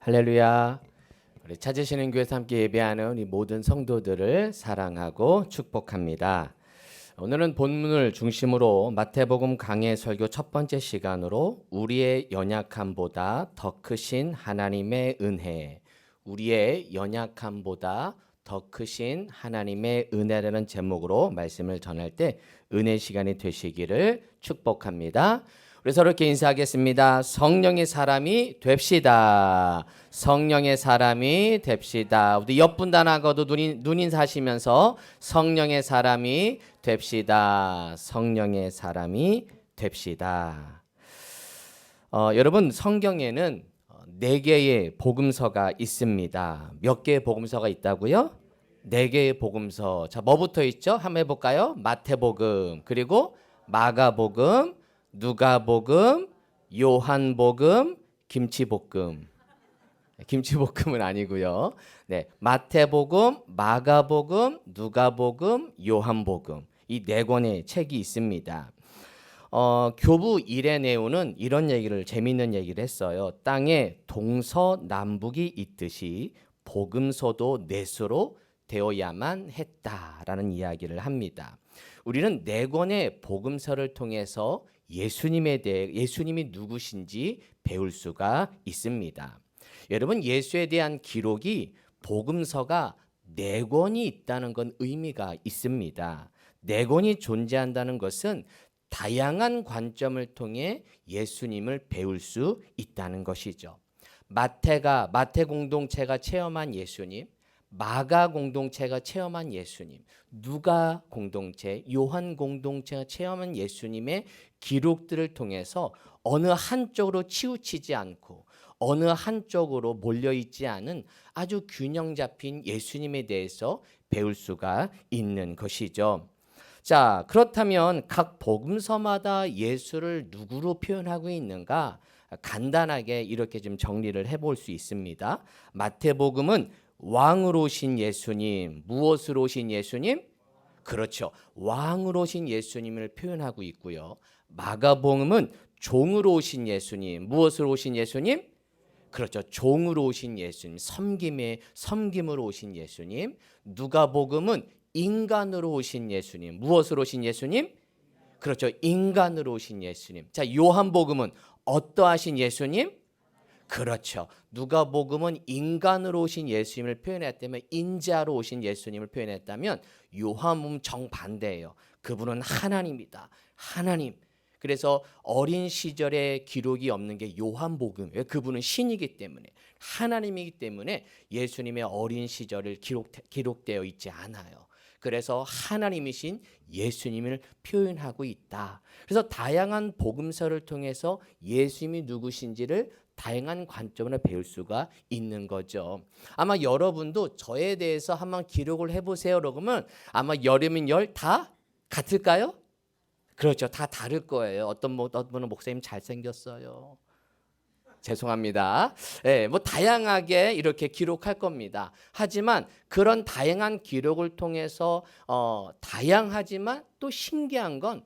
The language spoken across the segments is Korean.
할렐루야. 우리 찾으시는 교회에서 함께 예배하는 이 모든 성도들을 사랑하고 축복합니다. 오늘은 본문을 중심으로 마태복음 강해 설교 첫 번째 시간으로 우리의 연약함보다 더 크신 하나님의 은혜, 우리의 연약함보다 더 크신 하나님의 은혜라는 제목으로 말씀을 전할 때 은혜 시간이 되시기를 축복합니다. 우리 서로 이렇게 인사하겠습니다. 성령의 사람이 됩시다. 성령의 사람이 됩시다. 우리 옆분단하고도 눈 인사하시면서 성령의 사람이 됩시다. 성령의 사람이 됩시다. 여러분, 성경에는 4개의 복음서가 있습니다. 몇 개의 복음서가 있다고요? 4개의 복음서. 자, 뭐부터 있죠? 한번 해볼까요? 마태복음, 그리고 마가복음, 누가복음, 요한복음, 김치볶음. 김치볶음은 아니고요. 네, 마태복음, 마가복음, 누가복음, 요한복음. 이 4권의 책이 있습니다. 교부 이레네오는 이런 얘기를 재미있는 얘기를 했어요. 땅에 동서남북이 있듯이 복음서도 넷으로 되어야만 했다라는 이야기를 합니다. 우리는 4권의 복음서를 통해서 예수님이 누구신지 배울 수가 있습니다. 여러분, 예수에 대한 기록이 복음서가 4권이 있다는 건 의미가 있습니다. 4권이 존재한다는 것은 다양한 관점을 통해 예수님을 배울 수 있다는 것이죠. 마태 공동체가 체험한 예수님, 마가 공동체가 체험한 예수님, 누가 공동체, 요한 공동체가 체험한 예수님의 기록들을 통해서 어느 한쪽으로 치우치지 않고 어느 한쪽으로 몰려있지 않은 아주 균형 잡힌 예수님에 대해서 배울 수가 있는 것이죠. 자, 그렇다면 각 복음서마다 예수를 누구로 표현하고 있는가? 간단하게 이렇게 좀 정리를 해볼 수 있습니다. 마태복음은 왕으로 오신 예수님, 무엇으로 오신 예수님? 그렇죠. 왕으로 오신 예수님을 표현하고 있고요. 마가복음은 종으로 오신 예수님, 무엇으로 오신 예수님? 그렇죠. 종으로 오신 예수님, 섬김으로 오신 예수님. 누가복음은 인간으로 오신 예수님, 무엇으로 오신 예수님? 그렇죠. 인간으로 오신 예수님. 자, 요한복음은 어떠하신 예수님? 그렇죠. 누가복음은 인간으로 오신 예수님을 표현했다면, 인자로 오신 예수님을 표현했다면, 요한복음 정반대예요. 그분은 하나님이다. 하나님. 그래서 어린 시절에 기록이 없는 게 요한복음이에요. 그분은 신이기 때문에, 하나님이기 때문에 예수님의 어린 시절을 기록되어 있지 않아요. 그래서 하나님이신 예수님을 표현하고 있다. 그래서 다양한 복음서를 통해서 예수님이 누구신지를 다양한 관점으로 배울 수가 있는 거죠. 아마 여러분도 저에 대해서 한번 기록을 해보세요. 그러면 아마 열이면 열 다 같을까요? 그렇죠. 다 다를 거예요. 어떤 분은 목사님 잘생겼어요. 죄송합니다. 예, 뭐 다양하게 이렇게 기록할 겁니다. 하지만 그런 다양한 기록을 통해서 다양하지만 또 신기한 건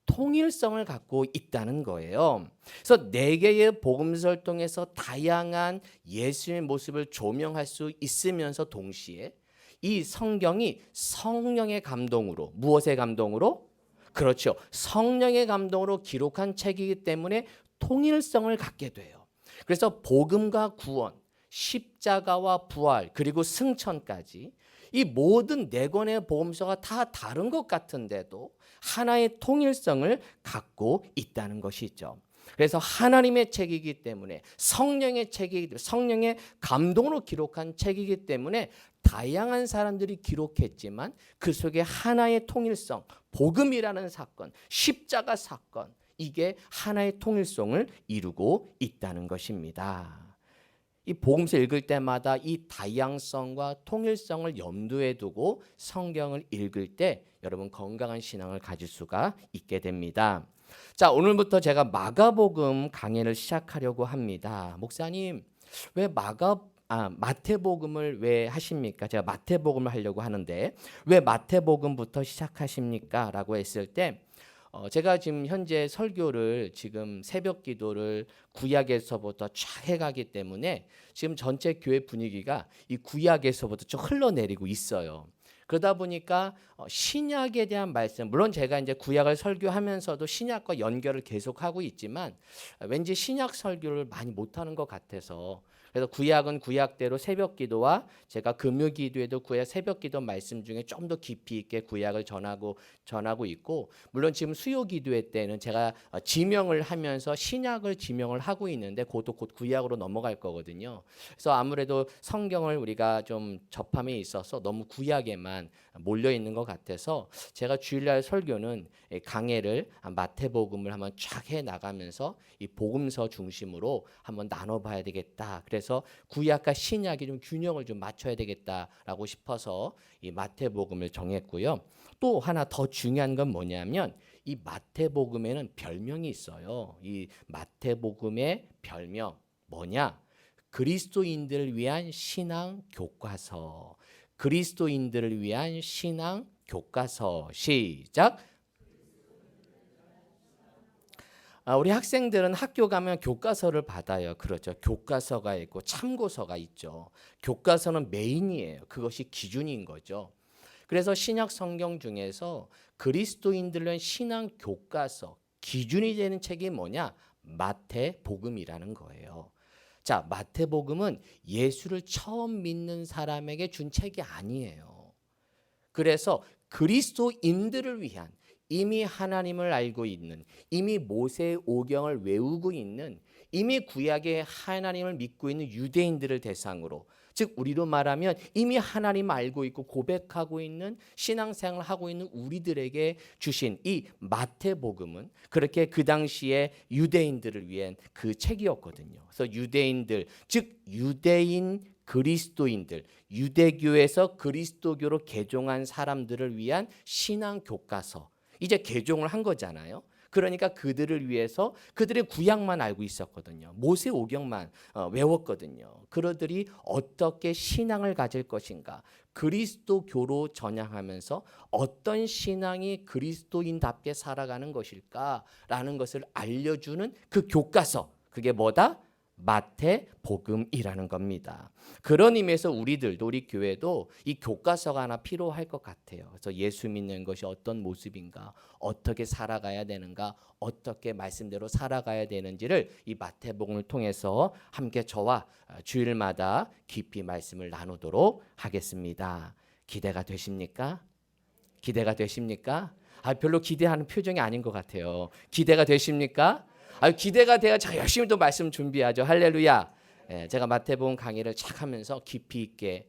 통일성을 갖고 있다는 거예요. 그래서 4개의 복음서를 통해서 다양한 예수의 모습을 조명할 수 있으면서 동시에 이 성경이 성령의 감동으로, 무엇의 감동으로? 그렇죠. 성령의 감동으로 기록한 책이기 때문에 통일성을 갖게 돼요. 그래서 복음과 구원, 십자가와 부활, 그리고 승천까지 이 모든 4권의 복음서가 다 다른 것 같은데도 하나의 통일성을 갖고 있다는 것이죠. 그래서 하나님의 책이기 때문에, 성령의 책이기 때문에, 성령의 감동으로 기록한 책이기 때문에 다양한 사람들이 기록했지만 그 속에 하나의 통일성, 복음이라는 사건, 십자가 사건, 이게 하나의 통일성을 이루고 있다는 것입니다. 이 복음서 읽을 때마다 이 다양성과 통일성을 염두에 두고 성경을 읽을 때 여러분 건강한 신앙을 가질 수가 있게 됩니다. 자, 오늘부터 제가 마가복음 강해를 시작하려고 합니다. 목사님, 왜 마태복음을 왜 하십니까? 제가 마태복음을 하려고 하는데 왜 마태복음부터 시작하십니까? 라고 했을 때 제가 지금 현재 설교를 지금 새벽 기도를 구약에서부터 쫙 해가기 때문에 지금 전체 교회 분위기가 이 구약에서부터 좀 흘러내리고 있어요. 그러다 보니까 신약에 대한 말씀, 물론 제가 이제 구약을 설교하면서도 신약과 연결을 계속하고 있지만 왠지 신약 설교를 많이 못하는 것 같아서, 그래서 구약은 구약대로 새벽 기도와 제가 금요 기도에도 구약 새벽 기도 말씀 중에 좀 더 깊이 있게 구약을 전하고 있고, 물론 지금 수요 기도회 때는 제가 지명을 하면서 신약을 지명을 하고 있는데 곧 구약으로 넘어갈 거거든요. 그래서 아무래도 성경을 우리가 좀 접함에 있어서 너무 구약에만 몰려 있는 것 같아서 제가 주일날 설교는 강해를 마태복음을 한번 쫙 해 나가면서 이 복음서 중심으로 한번 나눠봐야 되겠다. 그래서 구약과 신약이 좀 균형을 좀 맞춰야 되겠다라고 싶어서 이 마태복음을 정했고요. 또 하나 더 중요한 건 뭐냐면 이 마태복음에는 별명이 있어요. 이 마태복음의 별명 뭐냐? 그리스도인들을 위한 신앙 교과서. 그리스도인들을 위한 신앙 교과서. 시작. 우리 학생들은 학교 가면 교과서를 받아요. 그렇죠. 교과서가 있고 참고서가 있죠. 교과서는 메인이에요. 그것이 기준인 거죠. 그래서 신약 성경 중에서 그리스도인들은 신앙 교과서, 기준이 되는 책이 뭐냐? 마태복음이라는 거예요. 자, 마태복음은 예수를 처음 믿는 사람에게 준 책이 아니에요. 그래서 그리스도인들을 위한, 이미 하나님을 알고 있는, 이미 모세의 오경을 외우고 있는, 이미 구약의 하나님을 믿고 있는 유대인들을 대상으로, 즉 우리로 말하면 이미 하나님을 알고 있고 고백하고 있는 신앙생활을 하고 있는 우리들에게 주신 이 마태복음은 그렇게 그 당시에 유대인들을 위한 그 책이었거든요. 그래서 유대인들, 즉 유대인 그리스도인들, 유대교에서 그리스도교로 개종한 사람들을 위한 신앙 교과서, 이제 개종을 한 거잖아요. 그러니까 그들을 위해서 그들의 구약만 알고 있었거든요. 모세 오경만 외웠거든요. 그들이 어떻게 신앙을 가질 것인가, 그리스도교로 전향하면서 어떤 신앙이 그리스도인답게 살아가는 것일까라는 것을 알려주는 그 교과서, 그게 뭐다? 마태복음이라는 겁니다. 그런 의미에서 우리들도, 우리 교회도 이 교과서가 하나 필요할 것 같아요. 그래서 예수 믿는 것이 어떤 모습인가, 어떻게 살아가야 되는가, 어떻게 말씀대로 살아가야 되는지를 이 마태복음을 통해서 함께 저와 주일마다 깊이 말씀을 나누도록 하겠습니다. 기대가 되십니까? 기대가 되십니까? 별로 기대하는 표정이 아닌 것 같아요. 기대가 되십니까? 기대가 돼야 제가 열심히 또 말씀 준비하죠. 할렐루야. 제가 마태복음 강의를 착 하면서 깊이 있게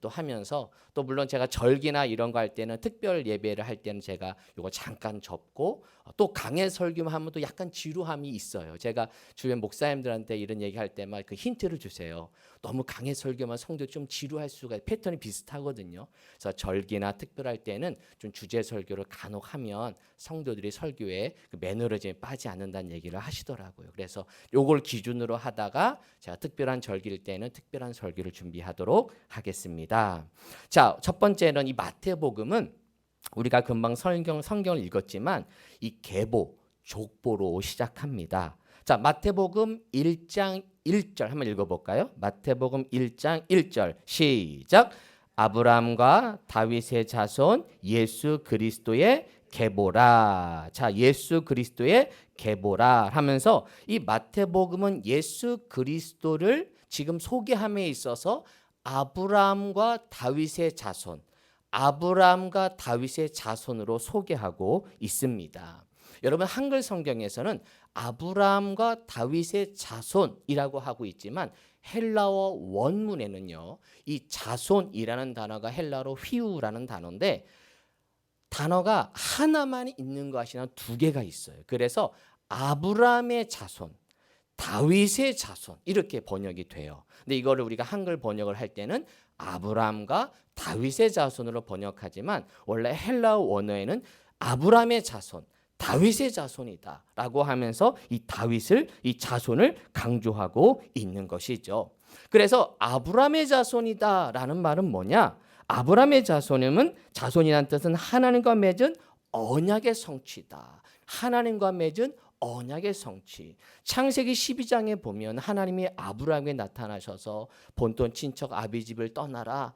또 하면서, 또 물론 제가 절기나 이런 거 할 때는 특별 예배를 할 때는 제가 이거 잠깐 접고, 또 강해 설교만 하면 또 약간 지루함이 있어요. 제가 주변 목사님들한테 이런 얘기할 때만 그 힌트를 주세요. 너무 강해 설교만 성도 좀 지루할 수가, 패턴이 비슷하거든요. 그래서 절기나 특별할 때는 좀 주제 설교를 간혹 하면 성도들이 설교에 그 매너리즘에 빠지지 않는다는 얘기를 하시더라고요. 그래서 요걸 기준으로 하다가 제가 특별한 절기일 때는 특별한 설교를 준비하도록 하겠습니다. 자, 첫 번째는 이 마태복음은 우리가 금방 성경을 읽었지만 이 계보, 족보로 시작합니다. 자, 마태복음 1장 1절 한번 읽어볼까요? 마태복음 1장 1절 시작. 아브라함과 다윗의 자손 예수 그리스도의 계보라. 자, 예수 그리스도의 계보라 하면서 이 마태복음은 예수 그리스도를 지금 소개함에 있어서 아브라함과 다윗의 자손, 아브라함과 다윗의 자손으로 소개하고 있습니다. 여러분, 한글 성경에서는 아브라함과 다윗의 자손이라고 하고 있지만 헬라어 원문에는요, 이 자손이라는 단어가 헬라어로 휘우라는 단어인데 단어가 하나만 있는 것이 아니라 두 개가 있어요. 그래서 아브라함의 자손, 다윗의 자손 이렇게 번역이 돼요. 근데 이거를 우리가 한글 번역을 할 때는 아브라함과 다윗의 자손으로 번역하지만 원래 헬라어 원어에는 아브라함의 자손, 다윗의 자손이다라고 하면서 이 다윗을, 이 자손을 강조하고 있는 것이죠. 그래서 아브라함의 자손이다라는 말은 뭐냐? 아브라함의 자손이라는 뜻은 하나님과 맺은 언약의 성취다. 하나님과 맺은 언약의 성취. 창세기 12장에 보면 하나님이 아브라함에게 나타나셔서 본토 친척 아비 집을 떠나라.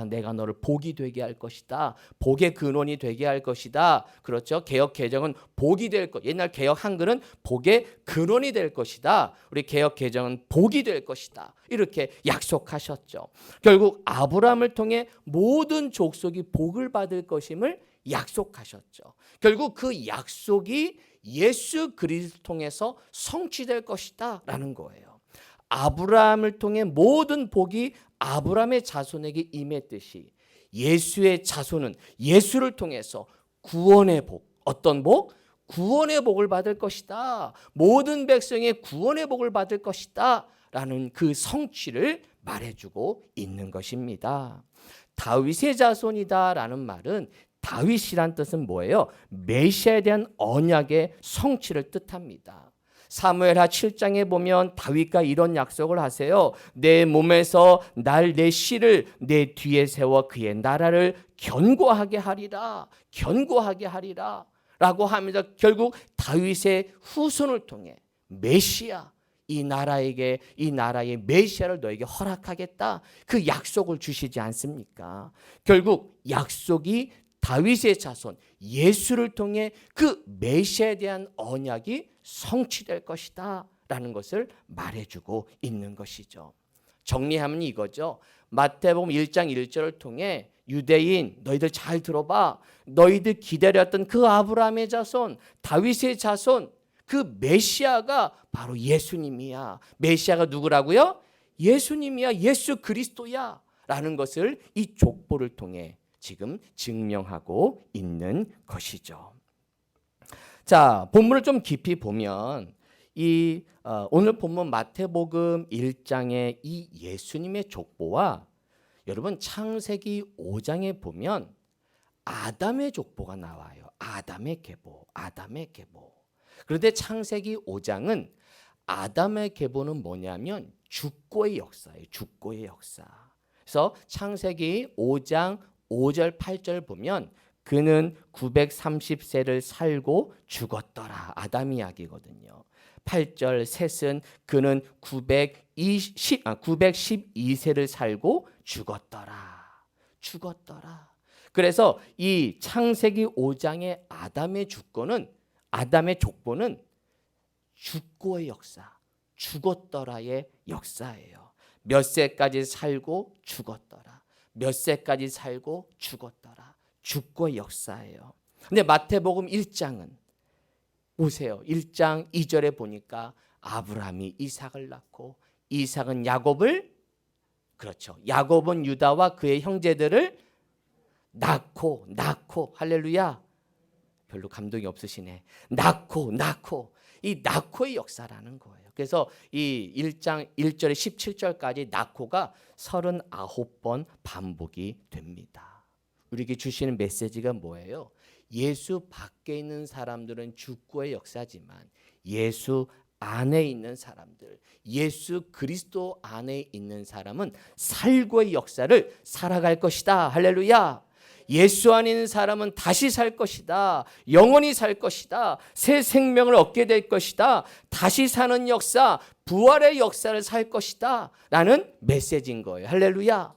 내가 너를 복이 되게 할 것이다. 복의 근원이 되게 할 것이다. 그렇죠? 개역 개정은 복이 될 것. 옛날 개역 한글은 복의 근원이 될 것이다. 우리 개역 개정은 복이 될 것이다. 이렇게 약속하셨죠. 결국 아브라함을 통해 모든 족속이 복을 받을 것임을 약속하셨죠. 결국 그 약속이 예수 그리스도를 통해서 성취될 것이다 라는 거예요. 아브라함을 통해 모든 복이 아브라함의 자손에게 임했듯이 예수의 자손은 예수를 통해서 구원의 복, 어떤 복? 구원의 복을 받을 것이다. 모든 백성의 구원의 복을 받을 것이다 라는 그 성취를 말해주고 있는 것입니다. 다윗의 자손이다 라는 말은, 다윗이란 뜻은 뭐예요? 메시아에 대한 언약의 성취를 뜻합니다. 사무엘하 7장에 보면 다윗과 이런 약속을 하세요. 내 몸에서 내 씨를 내 뒤에 세워 그의 나라를 견고하게 하리라. 견고하게 하리라 라고 하면서 결국 다윗의 후손을 통해 메시아, 이 나라의 메시아를 너에게 허락하겠다. 그 약속을 주시지 않습니까? 결국 약속이 다윗의 자손 예수를 통해 그 메시아에 대한 언약이 성취될 것이다 라는 것을 말해주고 있는 것이죠. 정리하면 이거죠. 마태복음 1장 1절을 통해 유대인 너희들 잘 들어봐. 너희들 기다렸던 그 아브라함의 자손, 다윗의 자손, 그 메시아가 바로 예수님이야. 메시아가 누구라고요? 예수님이야. 예수 그리스도야 라는 것을 이 족보를 통해 지금 증명하고 있는 것이죠. 자, 본문을 좀 깊이 보면 오늘 본문 마태복음 1장의 이 예수님의 족보와 여러분 창세기 5장에 보면 아담의 족보가 나와요. 아담의 계보. 그런데 창세기 5장은 아담의 계보는 뭐냐면 죽고의 역사예요. 죽고의 역사. 그래서 창세기 5장 5절 8절 보면 그는 930세를 살고 죽었더라. 아담 이야기거든요. 8절 셋은 그는 912세를 살고 죽었더라. 그래서 이 창세기 5장의 아담의 족보는 죽고의 역사, 죽었더라의 역사예요. 몇 세까지 살고 죽었더라. 몇 세까지 살고 죽었더라. 죽고의 역사예요. 근데 마태복음 1장은 보세요. 1장 2절에 보니까 아브라함이 이삭을 낳고 이삭은 야곱은 유다와 그의 형제들을 낳고 할렐루야. 별로 감동이 없으시네. 낳고 이 낳고의 역사라는 거예요. 그래서 이 1장 1절에 17절까지 낳고가 39번 반복이 됩니다. 우리에게 주시는 메시지가 뭐예요? 예수 밖에 있는 사람들은 죽고의 역사지만 예수 안에 있는 사람들, 예수 그리스도 안에 있는 사람은 살고의 역사를 살아갈 것이다. 할렐루야. 예수 안에 있는 사람은 다시 살 것이다. 영원히 살 것이다. 새 생명을 얻게 될 것이다. 다시 사는 역사, 부활의 역사를 살 것이다 라는 메시지인 거예요. 할렐루야.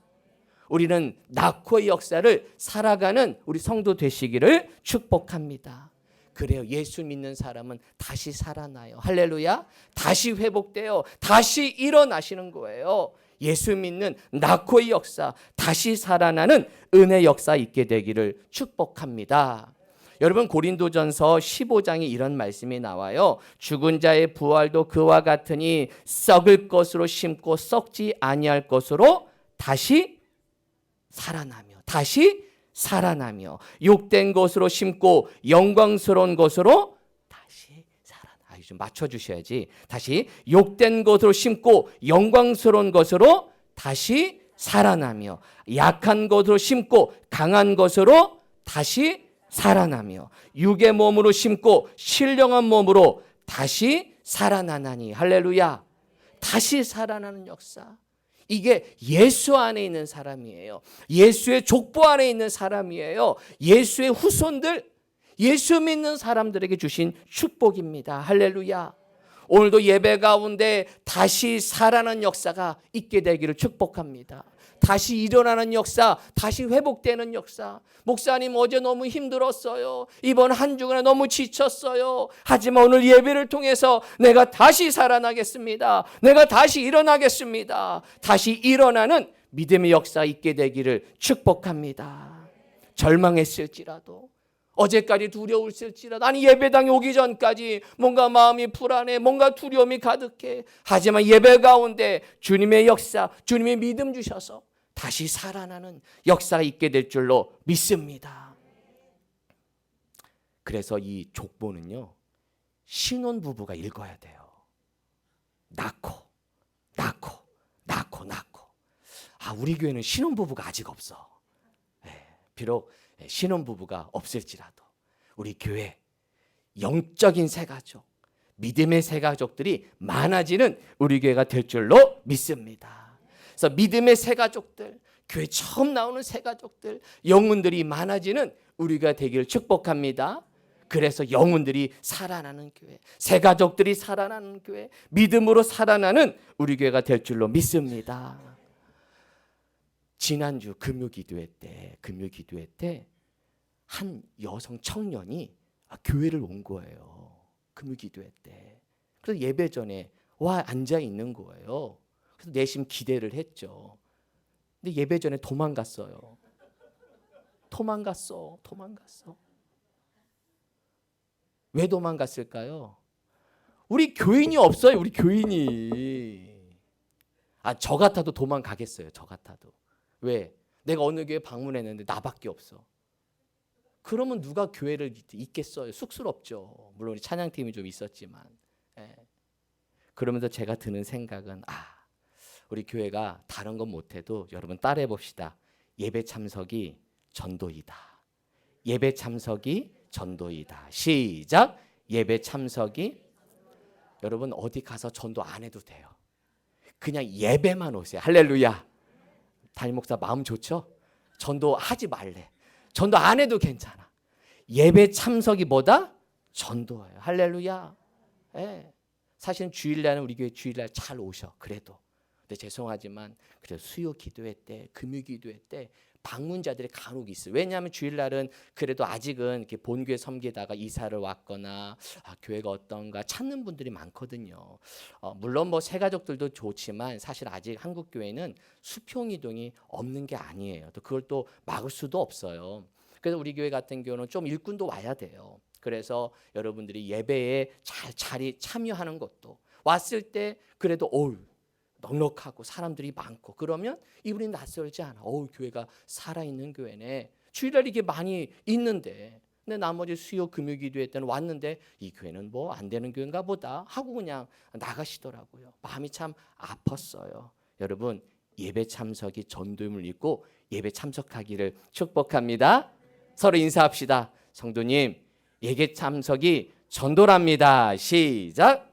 우리는 낳고의 역사를 살아가는 우리 성도 되시기를 축복합니다. 그래요. 예수 믿는 사람은 다시 살아나요. 할렐루야. 다시 회복돼요. 다시 일어나시는 거예요. 예수 믿는 낳고의 역사, 다시 살아나는 은혜 역사 있게 되기를 축복합니다. 여러분 고린도전서 15장에 이런 말씀이 나와요. 죽은 자의 부활도 그와 같으니 썩을 것으로 심고 썩지 아니할 것으로 다시 살아나며 욕된 것으로 심고 영광스러운 것으로 다시 살아나. 좀 맞춰주셔야지. 다시 욕된 것으로 심고 영광스러운 것으로 다시 살아나며 약한 것으로 심고 강한 것으로 다시 살아나며 육의 몸으로 심고 신령한 몸으로 다시 살아나나니. 할렐루야. 다시 살아나는 역사. 이게 예수 안에 있는 사람이에요. 예수의 족보 안에 있는 사람이에요. 예수의 후손들, 예수 믿는 사람들에게 주신 축복입니다. 할렐루야. 오늘도 예배 가운데 다시 살아나는 역사가 있게 되기를 축복합니다. 다시 일어나는 역사, 다시 회복되는 역사. 목사님 어제 너무 힘들었어요. 이번 한 주간에 너무 지쳤어요. 하지만 오늘 예배를 통해서 내가 다시 살아나겠습니다. 내가 다시 일어나겠습니다. 다시 일어나는 믿음의 역사 있게 되기를 축복합니다. 절망했을지라도, 어제까지 두려웠을지라도, 아니 예배당에 오기 전까지 뭔가 마음이 불안해, 뭔가 두려움이 가득해. 하지만 예배 가운데 주님의 역사, 주님의 믿음 주셔서 다시 살아나는 역사가 있게 될 줄로 믿습니다. 그래서 이 족보는요, 신혼부부가 읽어야 돼요. 낳고. 우리 교회는 신혼부부가 아직 없어. 비록 신혼부부가 없을지라도 우리 교회 영적인 새가족, 믿음의 새가족들이 많아지는 우리 교회가 될 줄로 믿습니다. 그래서 믿음의 새가족들, 교회 처음 나오는 새가족들, 영혼들이 많아지는 우리가 되기를 축복합니다. 그래서 영혼들이 살아나는 교회, 새가족들이 살아나는 교회, 믿음으로 살아나는 우리 교회가 될 줄로 믿습니다. 지난주 금요기도회 때 한 여성 청년이 교회를 온 거예요. 금요기도회 때. 그래서 예배 전에 와 앉아 있는 거예요. 그래서 내심 기대를 했죠. 근데 예배 전에 도망갔어요. 도망갔어. 왜 도망갔을까요? 우리 교인이 없어요. 우리 교인이. 저 같아도 도망가겠어요. 저 같아도. 왜? 내가 어느 교회 방문했는데 나밖에 없어. 그러면 누가 교회를 있겠어요? 쑥스럽죠. 물론 우리 찬양팀이 좀 있었지만. 그러면서 제가 드는 생각은 우리 교회가 다른 건 못해도 여러분 따라해 봅시다. 예배 참석이 전도이다. 예배 참석이 전도이다. 시작. 예배 참석이. 여러분 어디 가서 전도 안 해도 돼요. 그냥 예배만 오세요. 할렐루야. 담임 목사 마음 좋죠? 전도하지 말래. 전도 안 해도 괜찮아. 예배 참석이 뭐다? 전도예요. 할렐루야. 사실은 주일날은 우리 교회 주일날 잘 오셔. 그래도. 근데 죄송하지만 그래도 수요 기도회 때, 금요 기도회 때 방문자들이 간혹 있어요. 왜냐하면 주일날은 그래도 아직은 이렇게 본교회 섬기다가 이사를 왔거나 교회가 어떤가 찾는 분들이 많거든요. 물론 뭐 새가족들도 좋지만 사실 아직 한국 교회는 수평 이동이 없는 게 아니에요. 또 그걸 또 막을 수도 없어요. 그래서 우리 교회 같은 경우는 좀 일꾼도 와야 돼요. 그래서 여러분들이 예배에 잘 참여하는 것도, 왔을 때 그래도 넉넉하고 사람들이 많고 그러면 이분이 낯설지 않아. 교회가 살아있는 교회네. 주일날 이게 많이 있는데, 근데 나머지 수요 금요 기도회 때는 왔는데 이 교회는 뭐 안 되는 교회인가 보다 하고 그냥 나가시더라고요. 마음이 참 아팠어요. 여러분 예배 참석이 전도임을 믿고 예배 참석하기를 축복합니다. 서로 인사합시다. 성도님, 예배 참석이 전도랍니다. 시작.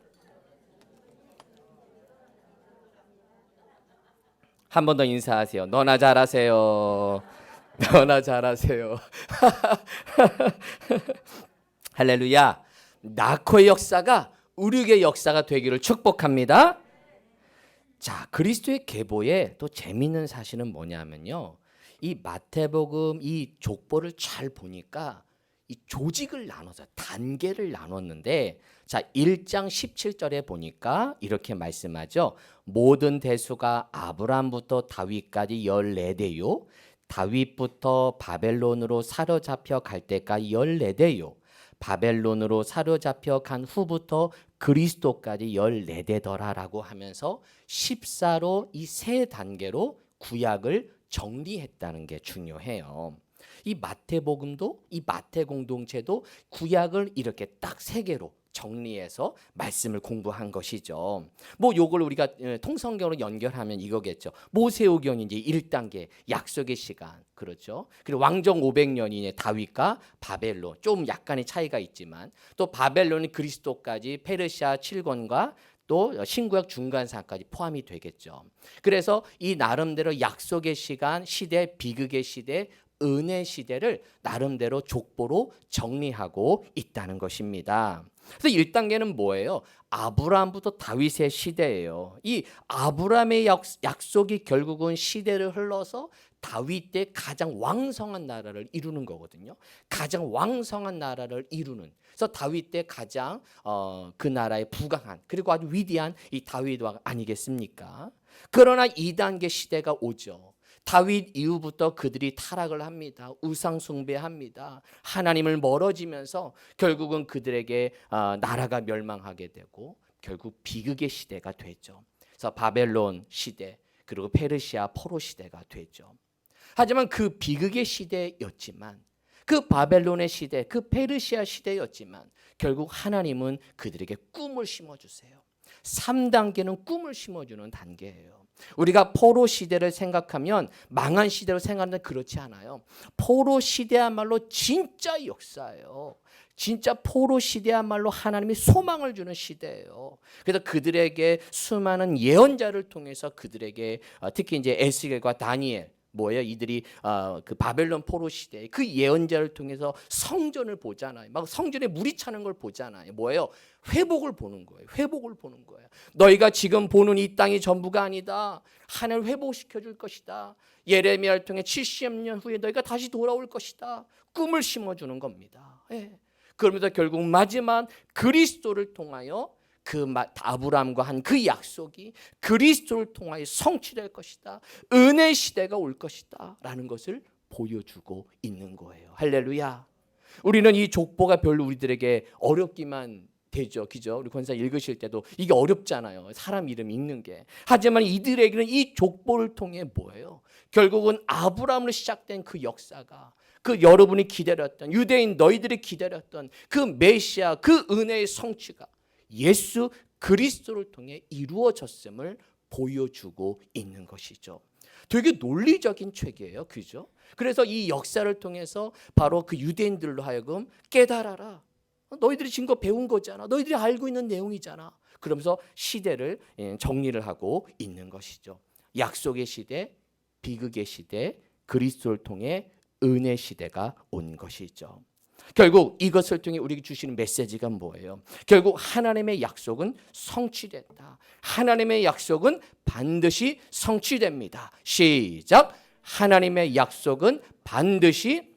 한 번 더 인사하세요. 너나 잘하세요. 너나 잘하세요. 할렐루야. 나코의 역사가 우리 교회의 역사가 되기를 축복합니다. 자, 그리스도의 계보에 또 재미있는 사실은 뭐냐면요. 이 마태복음 이 족보를 잘 보니까 이 조직을 나눠서 단계를 나눴는데, 자 1장 17절에 보니까 이렇게 말씀하죠. 모든 대수가 아브라함부터 다윗까지 14대요. 다윗부터 바벨론으로 사로잡혀 갈 때까지 14대요. 바벨론으로 사로잡혀 간 후부터 그리스도까지 14대더라라고 하면서 14로 이 세 단계로 구약을 정리했다는 게 중요해요. 이 마태복음도, 이 마태 공동체도 구약을 이렇게 딱 세 개로 정리해서 말씀을 공부한 것이죠. 뭐 요걸 우리가 통성경으로 연결하면 이거겠죠. 모세오경이 이제 1단계 약속의 시간, 그렇죠. 그리고 왕정 500년이 다윗과 바벨론, 좀 약간의 차이가 있지만 또 바벨론이 그리스도까지 페르시아 7권과 또 신구약 중간사까지 포함이 되겠죠. 그래서 이 나름대로 약속의 시간, 시대, 비극의 시대, 은혜 시대를 나름대로 족보로 정리하고 있다는 것입니다. 그래서 1단계는 뭐예요? 아브라함부터 다윗의 시대예요. 이 아브라함의 약속이 결국은 시대를 흘러서 다윗 때 가장 왕성한 나라를 이루는 거거든요. 가장 왕성한 나라를 이루는. 그래서 다윗 때 가장 그 나라의 부강한 그리고 아주 위대한 이 다윗 왕 아니겠습니까? 그러나 2단계 시대가 오죠. 다윗 이후부터 그들이 타락을 합니다. 우상 숭배합니다. 하나님을 멀어지면서 결국은 그들에게 나라가 멸망하게 되고 결국 비극의 시대가 되죠. 그래서 바벨론 시대 그리고 페르시아 포로 시대가 되죠. 하지만 그 비극의 시대였지만 그 바벨론의 시대 그 페르시아 시대였지만 결국 하나님은 그들에게 꿈을 심어주세요. 3단계는 꿈을 심어주는 단계예요. 우리가 포로 시대를 생각하면 망한 시대로 생각하는데 그렇지 않아요. 포로 시대야말로 진짜 역사예요. 진짜 포로 시대야말로 하나님이 소망을 주는 시대예요. 그래서 그들에게 수많은 예언자를 통해서 그들에게 특히 이제 에스겔과 다니엘 뭐예요? 이들이 그 바벨론 포로 시대 그 예언자를 통해서 성전을 보잖아요. 막 성전에 물이 차는 걸 보잖아요. 뭐예요? 회복을 보는 거예요. 회복을 보는 거예요. 너희가 지금 보는 이 땅이 전부가 아니다. 하나님 회복시켜 줄 것이다. 예레미야를 통해 70년 후에 너희가 다시 돌아올 것이다. 꿈을 심어주는 겁니다. 예. 그러면서 결국 마지막 그리스도를 통하여 그 아브라함과 한 그 약속이 그리스도를 통하여 성취될 것이다. 은혜 시대가 올 것이다. 라는 것을 보여주고 있는 거예요. 할렐루야. 우리는 이 족보가 별로 우리들에게 어렵기만 되죠. 그죠? 우리 권사 읽으실 때도 이게 어렵잖아요. 사람 이름 읽는 게. 하지만 이들에게는 이 족보를 통해 뭐예요? 결국은 아브라함으로 시작된 그 역사가 그 여러분이 기다렸던 유대인 너희들이 기다렸던 그 메시아 그 은혜의 성취가 예수 그리스도를 통해 이루어졌음을 보여주고 있는 것이죠. 되게 논리적인 책이에요. 그죠? 그래서 이 역사를 통해서 바로 그 유대인들로 하여금 깨달아라. 너희들이 지금 배운 거잖아. 너희들이 알고 있는 내용이잖아. 그러면서 시대를 정리를 하고 있는 것이죠. 약속의 시대, 비극의 시대, 그리스도를 통해 은혜 시대가 온 것이죠. 결국 이것을 통해 우리에게 주시는 메시지가 뭐예요? 결국 하나님의 약속은 성취된다. 하나님의 약속은 반드시 성취됩니다. 시작. 하나님의 약속은 반드시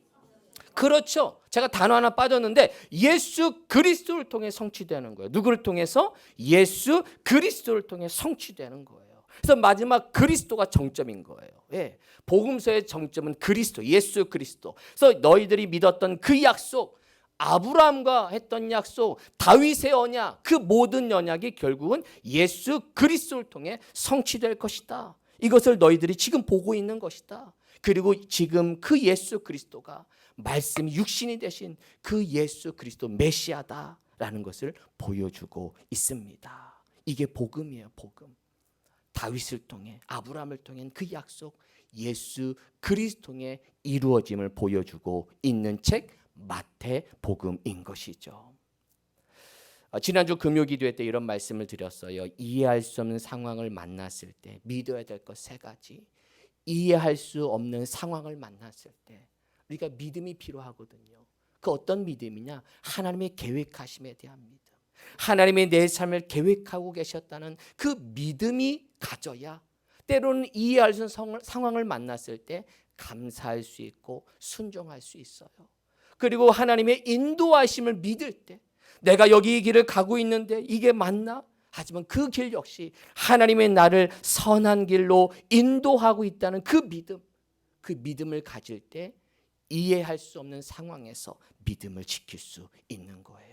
그렇죠. 제가 단어 하나 빠졌는데 예수 그리스도를 통해 성취되는 거예요. 누구를 통해서? 예수 그리스도를 통해 성취되는 거예요. 그래서 마지막 그리스도가 정점인 거예요. 예. 복음서의 정점은 그리스도, 예수 그리스도. 그래서 너희들이 믿었던 그 약속, 아브라함과 했던 약속, 다윗의 언약, 그 모든 언약이 결국은 예수 그리스도를 통해 성취될 것이다. 이것을 너희들이 지금 보고 있는 것이다. 그리고 지금 그 예수 그리스도가 말씀이 육신이 되신 그 예수 그리스도 메시아다라는 것을 보여주고 있습니다. 이게 복음이에요, 복음. 다윗을 통해 아브라함을 통한 그 약속 예수 그리스도의 이루어짐을 보여주고 있는 책 마태복음인 것이죠. 지난주 금요기도회 때 이런 말씀을 드렸어요. 이해할 수 없는 상황을 만났을 때 믿어야 될 것 세 가지. 이해할 수 없는 상황을 만났을 때 우리가 믿음이 필요하거든요. 그 어떤 믿음이냐? 하나님의 계획하심에 대한 믿음. 하나님이 내 삶을 계획하고 계셨다는 그 믿음이 가져야 때로는 이해할 수 없는 상황을 만났을 때 감사할 수 있고 순종할 수 있어요. 그리고 하나님의 인도하심을 믿을 때 내가 여기 이 길을 가고 있는데 이게 맞나? 하지만 그 길 역시 하나님의 나를 선한 길로 인도하고 있다는 그 믿음을 가질 때 이해할 수 없는 상황에서 믿음을 지킬 수 있는 거예요.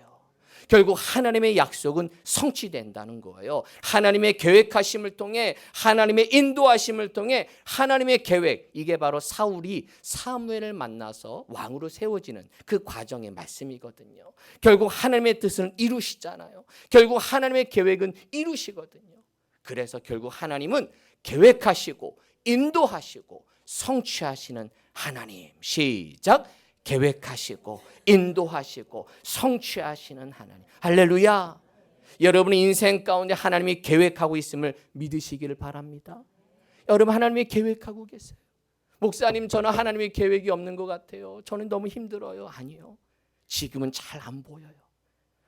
결국 하나님의 약속은 성취된다는 거예요. 하나님의 계획하심을 통해 하나님의 인도하심을 통해 하나님의 계획, 이게 바로 사울이 사무엘을 만나서 왕으로 세워지는 그 과정의 말씀이거든요. 결국 하나님의 뜻은 이루시잖아요. 결국 하나님의 계획은 이루시거든요. 그래서 결국 하나님은 계획하시고 인도하시고 성취하시는 하나님. 시작. 계획하시고 인도하시고 성취하시는 하나님. 할렐루야. 여러분의 인생 가운데 하나님이 계획하고 있음을 믿으시기를 바랍니다. 여러분 하나님이 계획하고 계세요. 목사님, 저는 하나님의 계획이 없는 것 같아요. 저는 너무 힘들어요. 아니요. 지금은 잘 안 보여요.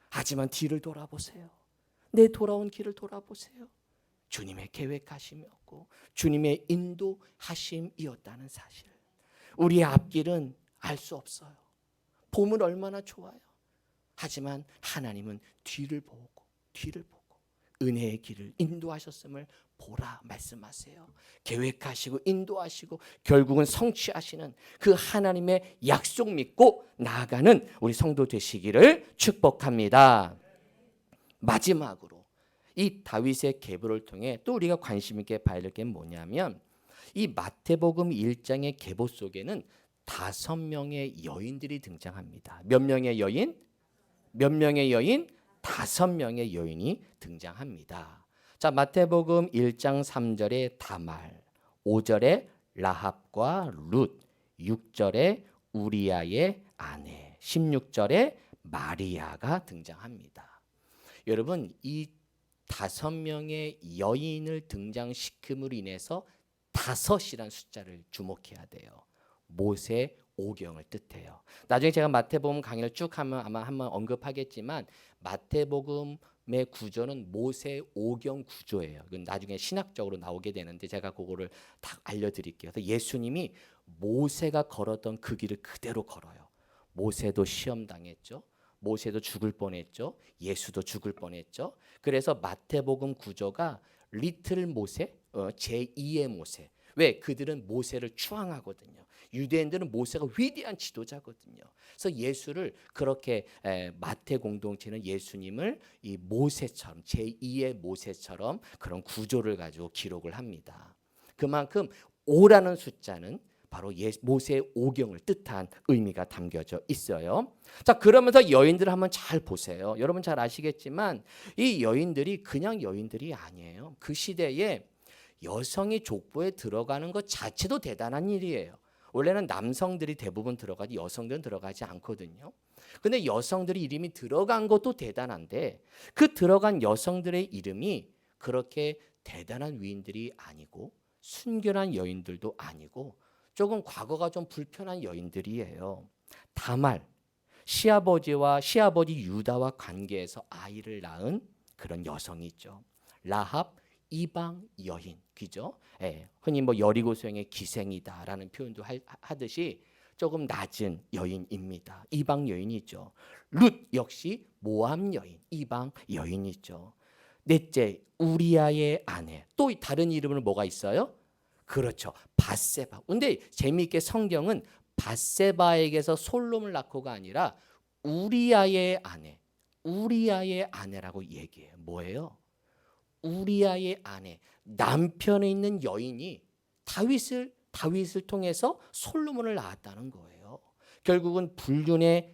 하지만 뒤를 돌아보세요. 내 돌아온 길을 돌아보세요. 주님의 계획하심이었고 주님의 인도하심이었다는 사실. 우리의 앞길은 알 수 없어요. 봄은 얼마나 좋아요. 하지만 하나님은 뒤를 보고 은혜의 길을 인도하셨음을 보라 말씀하세요. 계획하시고 인도하시고 결국은 성취하시는 그 하나님의 약속 믿고 나아가는 우리 성도 되시기를 축복합니다. 마지막으로 이 다윗의 계보를 통해 또 우리가 관심 있게 봐야 될 게 뭐냐면 이 마태복음 1장의 계보 속에는 5명의 여인들이 등장합니다. 몇 명의 여인? 몇 명의 여인? 5명의 여인이 등장합니다. 자, 마태복음 1장 3절에 다말, 5절에 라합과 룻, 6절에 우리아의 아내, 16절에 마리아가 등장합니다. 여러분, 이 5명의 여인을 등장시킴으로 인해서 5이라는 숫자를 주목해야 돼요. 모세 오경을 뜻해요. 나중에 제가 마태복음 강의를 쭉 하면 아마 한번 언급하겠지만 마태복음의 구조는 모세 오경 구조예요. 이건 나중에 신학적으로 나오게 되는데 제가 그거를 다 알려드릴게요. 그래서 예수님이 모세가 걸었던 그 길을 그대로 걸어요. 모세도 시험 당했죠. 모세도 죽을 뻔했죠. 예수도 죽을 뻔했죠. 그래서 마태복음 구조가 리틀 모세, 제2의 모세. 왜? 그들은 모세를 추앙하거든요. 유대인들은 모세가 위대한 지도자거든요. 그래서 예수를 그렇게 마태 공동체는 예수님을 이 모세처럼 제2의 모세처럼 그런 구조를 가지고 기록을 합니다. 그만큼 5라는 숫자는 바로 모세 오경을 뜻한 의미가 담겨져 있어요. 자, 그러면서 여인들을 한번 잘 보세요. 여러분 잘 아시겠지만 이 여인들이 그냥 여인들이 아니에요. 그 시대에 여성이 족보에 들어가는 것 자체도 대단한 일이에요. 원래는 남성들이 대부분 들어가지 여성들은 들어가지 않거든요. 근데 여성들이 이름이 들어간 것도 대단한데 그 들어간 여성들의 이름이 그렇게 대단한 위인들이 아니고 순결한 여인들도 아니고 조금 과거가 좀 불편한 여인들이에요. 다말, 시아버지 유다와 관계에서 아이를 낳은 그런 여성이죠. 라합, 이방 여인, 그죠? 흔히 뭐 여리고 수행의 기생이다라는 표현도 하듯이 조금 낮은 여인입니다. 이방 여인이죠. 룻 역시 모함 여인, 이방 여인이죠. 넷째, 우리아의 아내. 또 다른 이름은 뭐가 있어요? 그렇죠. 밧세바. 근데 재미있게 성경은 밧세바에게서 솔로몬을 낳고가 아니라 우리아의 아내, 우리아의 아내라고 얘기해요. 뭐예요? 우리아의 아내, 남편에 있는 여인이 다윗을 통해서 솔로몬을 낳았다는 거예요. 결국은 불륜의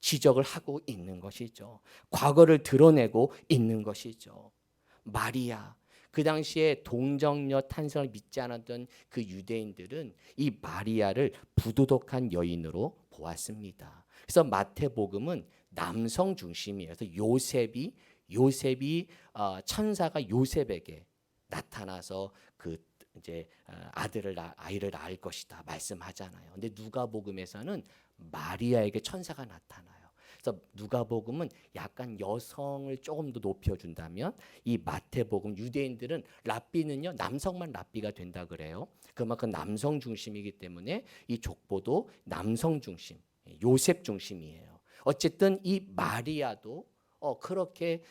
지적을 하고 있는 것이죠. 과거를 드러내고 있는 것이죠. 마리아, 그 당시에 동정녀 탄생을 믿지 않았던 그 유대인들은 이 마리아를 부도덕한 여인으로 보았습니다. 그래서 마태복음은 남성 중심이에요. 그래서 요셉이 천사가 요셉에게 나타나서 그 이제 아이를 낳을 것이다 말씀하잖아요. 근데 누가복음에서는 마리아에게 천사가 나타나요. 그래서 누가복음은 약간 여성을 조금 더 높여준다면 이 마태복음 유대인들은 랍비는요 남성만 랍비가 된다 그래요. 그만큼 남성 중심이기 때문에 이 족보도 남성 중심, 요셉 중심이에요. 어쨌든 이 마리아도 그렇게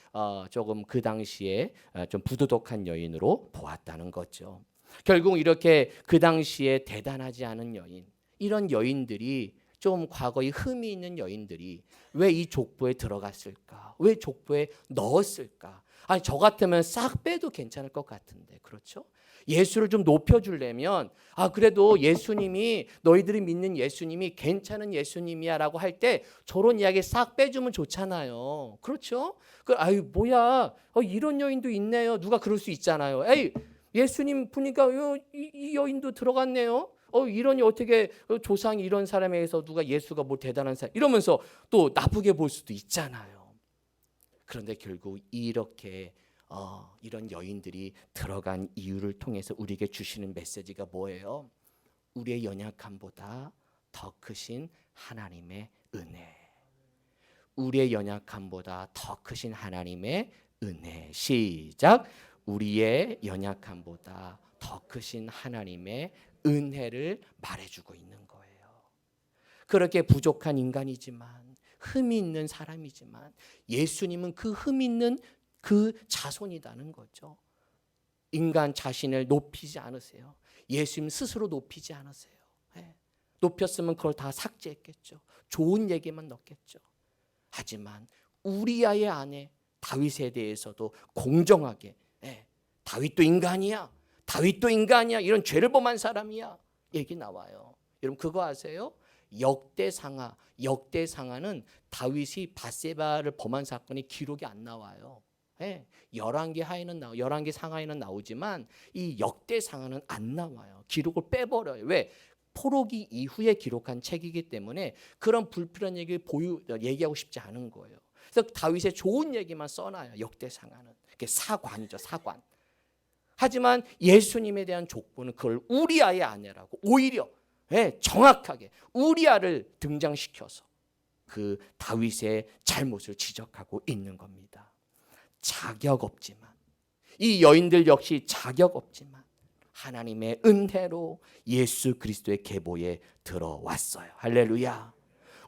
조금 그 당시에 좀 부도덕한 여인으로 보았다는 거죠. 결국 이렇게 그 당시에 대단하지 않은 여인, 이런 여인들이 좀 과거에 흠이 있는 여인들이 왜 이 족보에 들어갔을까? 왜 족보에 넣었을까? 아니 저 같으면 싹 빼도 괜찮을 것 같은데 그렇죠? 예수를 좀 높여주려면 그래도 예수님이 너희들이 믿는 예수님이 괜찮은 예수님이야라고 할 때 저런 이야기 싹 빼주면 좋잖아요. 그렇죠? 아유 뭐야 이런 여인도 있네요. 누가 그럴 수 있잖아요. 예수님 보니까 이 여인도 들어갔네요. 이러니 어떻게 조상이 이런 사람에 의해서 누가 예수가 뭐 대단한 사람 이러면서 또 나쁘게 볼 수도 있잖아요. 그런데 결국 이렇게 이런 여인들이 들어간 이유를 통해서 우리에게 주시는 메시지가 뭐예요? 우리의 연약함보다 더 크신 하나님의 은혜. 우리의 연약함보다 더 크신 하나님의 은혜. 시작. 우리의 연약함보다 더 크신 하나님의 은혜를 말해주고 있는 거예요. 그렇게 부족한 인간이지만, 흠이 있는 사람이지만 예수님은 그 흠 있는 그 자손이라는 거죠. 인간 자신을 높이지 않으세요. 예수님 스스로 높이지 않으세요. 높였으면 그걸 다 삭제했겠죠. 좋은 얘기만 넣겠죠. 하지만 우리아의 아내 다윗에 대해서도 공정하게, 다윗도 인간이야, 다윗도 인간이야, 이런 죄를 범한 사람이야 얘기 나와요. 여러분 그거 아세요? 역대상하는 다윗이 밧세바를 범한 사건이 기록이 안 나와요. 11개 상하에는 나오지만 이 역대상하는 안 나와요. 기록을 빼버려요. 왜? 포로기 이후에 기록한 책이기 때문에 그런 불필요한 얘기를 얘기하고 싶지 않은 거예요. 그래서 다윗의 좋은 얘기만 써놔요. 역대상하는. 그게 사관이죠, 사관. 하지만 예수님에 대한 족보는 그걸 우리아의 아내라고 오히려 정확하게 우리아를 등장시켜서 그 다윗의 잘못을 지적하고 있는 겁니다. 자격 없지만, 이 여인들 역시 자격 없지만 하나님의 은혜로 예수 그리스도의 계보에 들어왔어요. 할렐루야.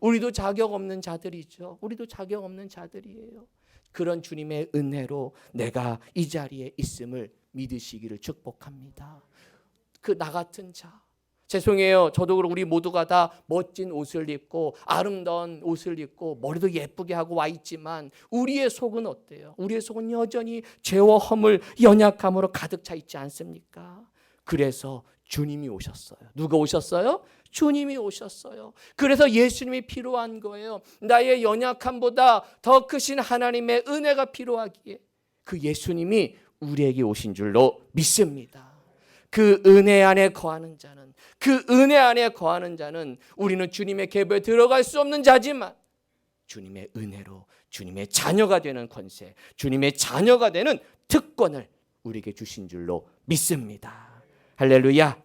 우리도 자격 없는 자들이죠. 우리도 자격 없는 자들이에요. 그런 주님의 은혜로 내가 이 자리에 있음을 믿으시기를 축복합니다. 그 나 같은 자, 죄송해요. 저도 그렇고 우리 모두가 다 멋진 옷을 입고 아름다운 옷을 입고 머리도 예쁘게 하고 와 있지만 우리의 속은 어때요? 우리의 속은 여전히 죄와 허물, 연약함으로 가득 차 있지 않습니까? 그래서 주님이 오셨어요. 누가 오셨어요? 주님이 오셨어요. 그래서 예수님이 필요한 거예요. 나의 연약함보다 더 크신 하나님의 은혜가 필요하기에 그 예수님이 우리에게 오신 줄로 믿습니다. 그 은혜 안에 거하는 자는, 그 은혜 안에 거하는 자는 우리는 주님의 계보에 들어갈 수 없는 자지만 주님의 은혜로 주님의 자녀가 되는 권세, 주님의 자녀가 되는 특권을 우리에게 주신 줄로 믿습니다. 할렐루야.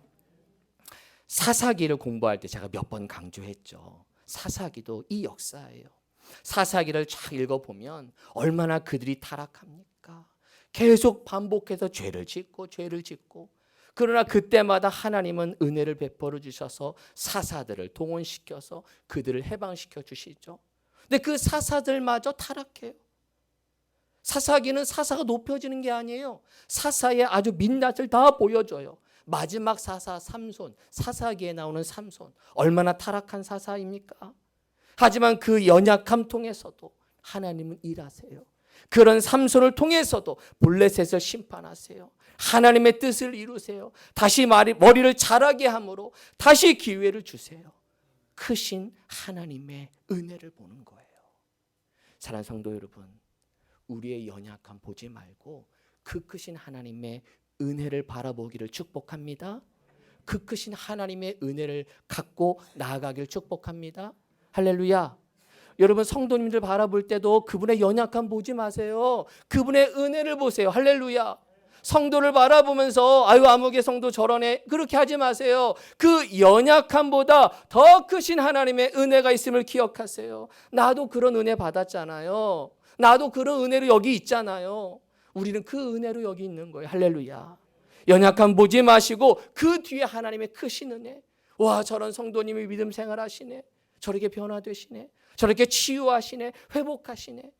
사사기를 공부할 때 제가 몇 번 강조했죠. 사사기도 이 역사예요. 사사기를 쫙 읽어보면 얼마나 그들이 타락합니까? 계속 반복해서 죄를 짓고 그러나 그때마다 하나님은 은혜를 베풀어 주셔서 사사들을 동원시켜서 그들을 해방시켜 주시죠. 근데 그 사사들마저 타락해요. 사사기는 사사가 높여지는 게 아니에요. 사사의 아주 민낯을 다 보여줘요. 마지막 사사 삼손, 사사기에 나오는 삼손, 얼마나 타락한 사사입니까? 하지만 그 연약함 통해서도 하나님은 일하세요. 그런 삼손을 통해서도 블레셋을 심판하세요. 하나님의 뜻을 이루세요. 다시 머리를 자라게 함으로 다시 기회를 주세요. 크신 하나님의 은혜를 보는 거예요. 사랑하는 성도 여러분, 우리의 연약함 보지 말고 그 크신 하나님의 은혜를 바라보기를 축복합니다. 그 크신 하나님의 은혜를 갖고 나아가기를 축복합니다. 할렐루야. 여러분 성도님들 바라볼 때도 그분의 연약함 보지 마세요. 그분의 은혜를 보세요. 할렐루야. 성도를 바라보면서 아유 아무개 성도 저러네 그렇게 하지 마세요. 그 연약함보다 더 크신 하나님의 은혜가 있음을 기억하세요. 나도 그런 은혜 받았잖아요. 나도 그런 은혜로 여기 있잖아요. 우리는 그 은혜로 여기 있는 거예요. 할렐루야. 연약함 보지 마시고 그 뒤에 하나님의 크신 은혜. 와 저런 성도님이 믿음 생활하시네. 저렇게 변화되시네. 저렇게 치유하시네. 회복하시네.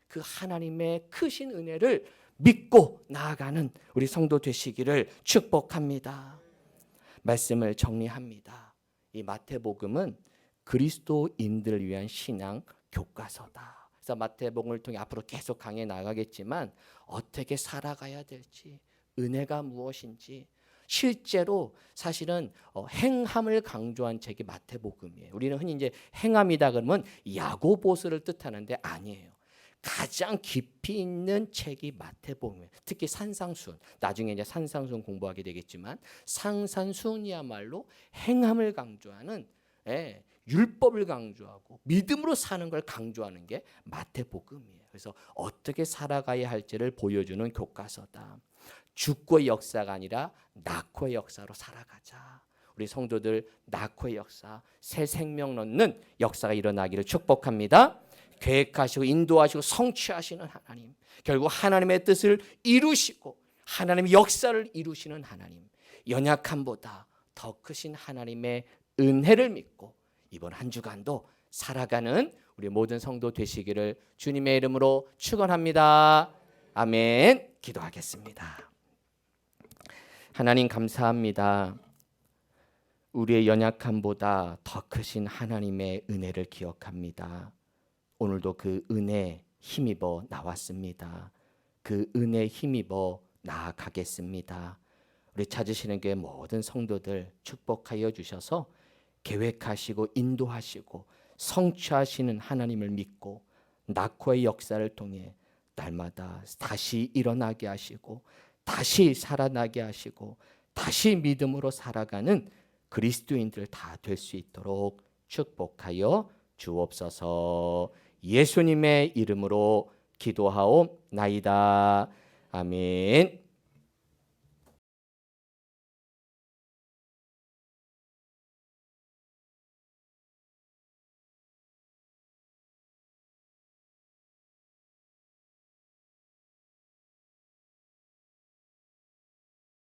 그 하나님의 크신 은혜를 믿고 나아가는 우리 성도 되시기를 축복합니다. 말씀을 정리합니다. 이 마태복음은 그리스도인들을 위한 신앙 교과서다. 그래서 마태복음을 통해 앞으로 계속 강해 나가겠지만 어떻게 살아가야 될지, 은혜가 무엇인지 실제로 사실은 행함을 강조한 책이 마태복음이에요. 우리는 흔히 이제 행함이다 그러면 야고보스를 뜻하는데 아니에요. 가장 깊이 있는 책이 마태복음이에요. 특히 산상수훈. 나중에 이제 산상수훈 공부하게 되겠지만 산상수훈이야말로 행함을 강조하는 율법을 강조하고 믿음으로 사는 걸 강조하는 게 마태복음이에요. 그래서 어떻게 살아가야 할지를 보여주는 교과서다. 죽고의 역사가 아니라 낳고의 역사로 살아가자. 우리 성도들 낙후의 역사, 새 생명 넣는 역사가 일어나기를 축복합니다. 계획하시고 인도하시고 성취하시는 하나님, 결국 하나님의 뜻을 이루시고 하나님의 역사를 이루시는 하나님, 연약함보다 더 크신 하나님의 은혜를 믿고 이번 한 주간도 살아가는 우리 모든 성도 되시기를 주님의 이름으로 축원합니다. 아멘. 기도하겠습니다. 하나님 감사합니다. 우리의 연약함보다 더 크신 하나님의 은혜를 기억합니다. 오늘도 그 은혜 힘입어 나왔습니다. 그 은혜 힘입어 나아가겠습니다. 우리 찾으시는 교회 모든 성도들 축복하여 주셔서 계획하시고 인도하시고 성취하시는 하나님을 믿고 낙후의 역사를 통해 날마다 다시 일어나게 하시고 다시 살아나게 하시고 다시 믿음으로 살아가는 그리스도인들 다 될 수 있도록 축복하여 주옵소서. 예수님의 이름으로 기도하옵나이다. 아멘.